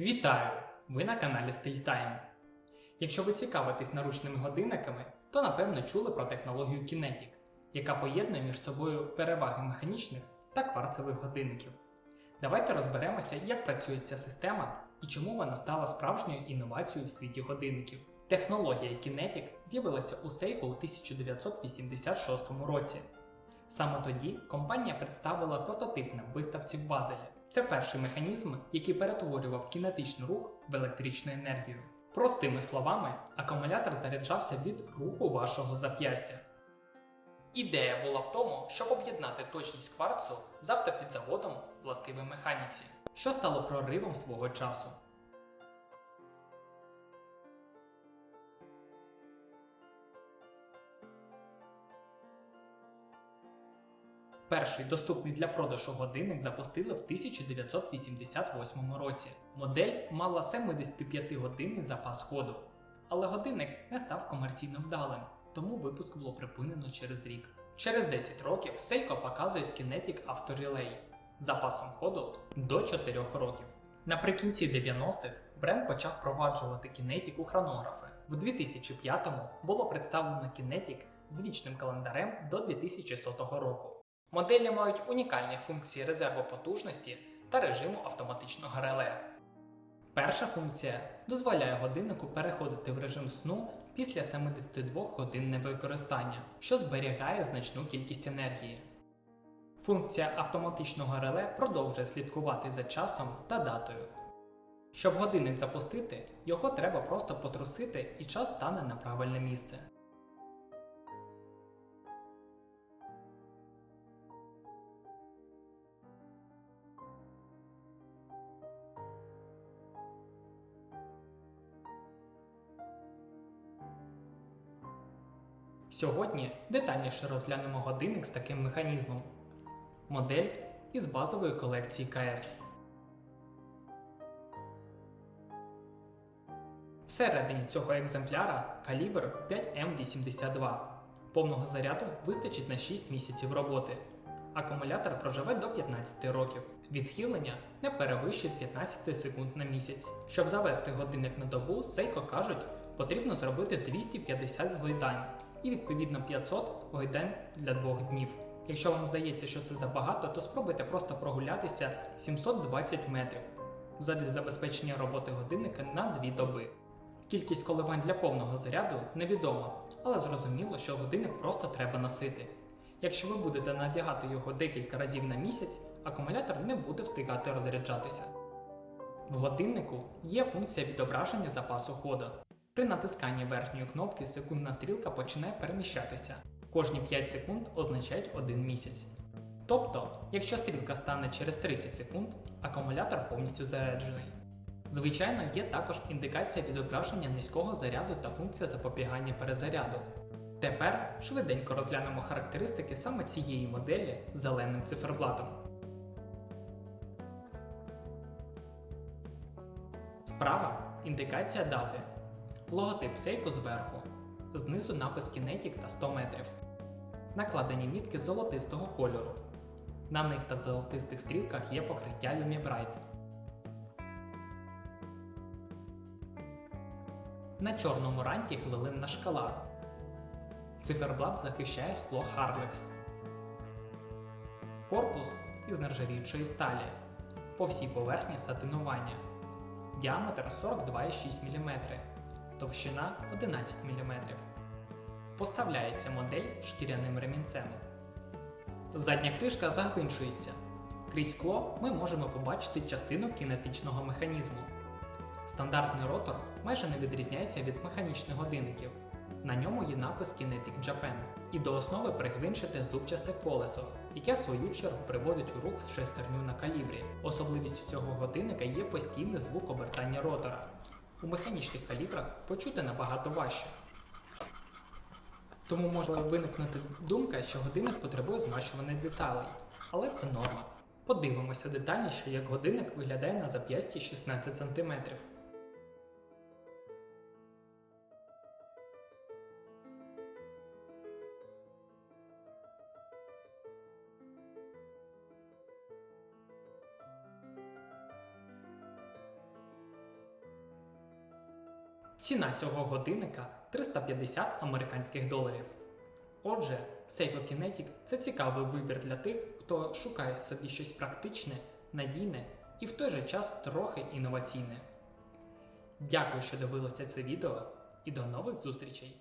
Вітаю! Ви на каналі StyleTime. Якщо ви цікавитесь наручними годинниками, то напевно чули про технологію Kinetic, яка поєднує між собою переваги механічних та кварцевих годинників. Давайте розберемося, як працює ця система і чому вона стала справжньою інновацією в світі годинників. Технологія Kinetic з'явилася у Seiko у 1986 році. Саме тоді компанія представила прототип на виставці в Базелі. Це перший механізм, який перетворював кінетичний рух в електричну енергію. Простими словами, акумулятор заряджався від руху вашого зап'ястя. Ідея була в тому, щоб об'єднати точність кварцу з автопідзаводом властивій механіці, що стало проривом свого часу. Перший доступний для продажу годинник запустили в 1988 році. Модель мала 75-годинний запас ходу, але годинник не став комерційно вдалим, тому випуск було припинено через рік. Через 10 років Seiko показує Kinetic Auto Relay з запасом ходу до 4 років. Наприкінці 90-х бренд почав впроваджувати Kinetic у хронографи. В 2005-му було представлено Kinetic з вічним календарем до 2100 року. Моделі мають унікальні функції резерву потужності та режиму автоматичного реле. Перша функція дозволяє годиннику переходити в режим сну після 72 годин невикористання, що зберігає значну кількість енергії. Функція автоматичного реле продовжує слідкувати за часом та датою. Щоб годинник запустити, його треба просто потрусити і час стане на правильне місце. Сьогодні детальніше розглянемо годинник з таким механізмом. Модель із базової колекції КС. Всередині цього екземпляра калібр 5М82. Повного заряду вистачить на 6 місяців роботи. Акумулятор проживе до 15 років. Відхилення не перевищить 15 секунд на місяць. Щоб завести годинник на добу, Seiko кажуть, потрібно зробити 250 гойдань і відповідно 500 гойдань для 2 днів. Якщо вам здається, що це забагато, то спробуйте просто прогулятися 720 метрів задля забезпечення роботи годинника на 2 доби. Кількість коливань для повного заряду невідома, але зрозуміло, що годинник просто треба носити. Якщо ви будете надягати його декілька разів на місяць, акумулятор не буде встигати розряджатися. В годиннику є функція відображення запасу ходу. При натисканні верхньої кнопки секундна стрілка починає переміщатися. Кожні 5 секунд означають 1 місяць. Тобто, якщо стрілка стане через 30 секунд, акумулятор повністю заряджений. Звичайно, є також індикація відображення низького заряду та функція запобігання перезаряду. Тепер швиденько розглянемо характеристики саме цієї моделі з зеленим циферблатом. Справа – індикація дати. Логотип Seiko зверху. Знизу напис Kinetic та 100 метрів. Накладені мітки золотистого кольору. На них та золотистих стрілках є покриття Lumibrite. На чорному ранті хвилинна шкала. Циферблат захищає скло Hardlex. Корпус із нержавіючої сталі. По всій поверхні сатинування. Діаметр 42,6 мм. Товщина 11 мм. Поставляється модель шкіряним ремінцем. Задня кришка загвинчується. Крізь скло ми можемо побачити частину кінетичного механізму. Стандартний ротор майже не відрізняється від механічних годинників. На ньому є напис Kinetic Japan. І до основи пригвинчите зубчасте колесо, яке в свою чергу приводить у рух шестерню на калібрі. Особливістю цього годинника є постійний звук обертання ротора. У механічних калібрах почути набагато важче. Тому може виникнути думка, що годинник потребує змащуваних деталей. Але це норма. Подивимося детальніше, як годинник виглядає на зап'ясті 16 см. Ціна цього годинника 350 американських доларів. Отже, Seiko Kinetic – це цікавий вибір для тих, хто шукає собі щось практичне, надійне і в той же час трохи інноваційне. Дякую, що дивилися це відео, і до нових зустрічей!